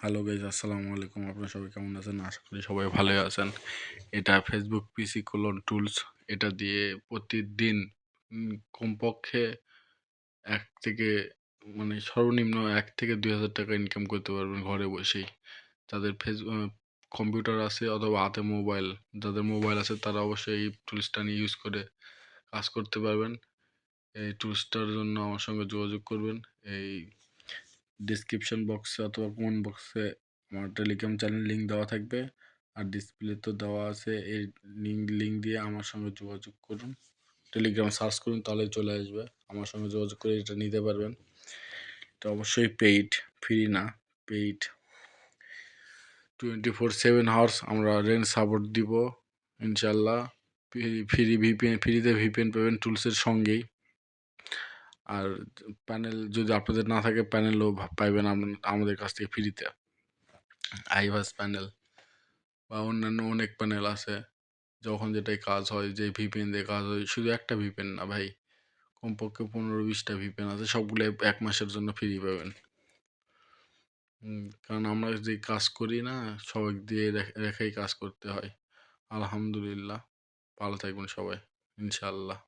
Hello guys, আসসালামু আলাইকুম। আপনারা সবাই কেমন আছেন? আশা করি সবাই ভালোই আছেন। এটা ফেসবুক পিসি কোলন টুলস। এটা দিয়ে প্রতিদিন কমপক্ষে এক থেকে সর্বনিম্ন 1 থেকে 2 হাজার টাকা ইনকাম করতে পারবেন ঘরে বসেই। যাদের কম্পিউটার আছে অথবা হাতে মোবাইল, যাদের মোবাইল আছে তারা অবশ্যই এই টুলসটা নিয়ে ইউজ করে কাজ করতে পারবেন। এই টুলসটার জন্য আমার সঙ্গে যোগাযোগ করবেন। এই ডিসক্রিপশন বক্সে অথবা কমেন্ট বক্সে আমার টেলিগ্রাম চ্যানেল লিঙ্ক দেওয়া থাকবে, আর ডিসপ্লে তো দেওয়া আছে। এই লিঙ্ক দিয়ে আমার সঙ্গে যোগাযোগ করুন, টেলিগ্রাম সার্চ করুন, তাহলে চলে আসবে। আমার সঙ্গে যোগাযোগ করে এটা নিতে পারবেন। এটা অবশ্যই পেইড, ফ্রি না, পেইড। 24/7 আমরা রেঞ্জ সাপোর্ট দিব ইনশাল্লাহ। ফ্রিতে ভিপিএন পাবেন টুলসের সঙ্গেই। আর প্যানেল যদি আপনাদের না থাকে, প্যানেলও পাইবেন আমাদের কাছ থেকে ফ্রিতে। আইভাস প্যানেল বা অন্যান্য অনেক প্যানেল আছে। যখন যেটাই কাজ হয়, যে ভিপিএন দিয়ে কাজ হয়, শুধু একটা ভিপিএন না ভাই, কমপক্ষে 15-20টা ভিপিএন আছে, সবগুলো 1 মাসের জন্য ফ্রি পাবেন। কারণ আমরা যে কাজ করি না, সবাই দিয়ে রেখেই কাজ করতে হয়। আলহামদুলিল্লাহ, ভালো থাকবেন সবাই ইনশাআল্লাহ।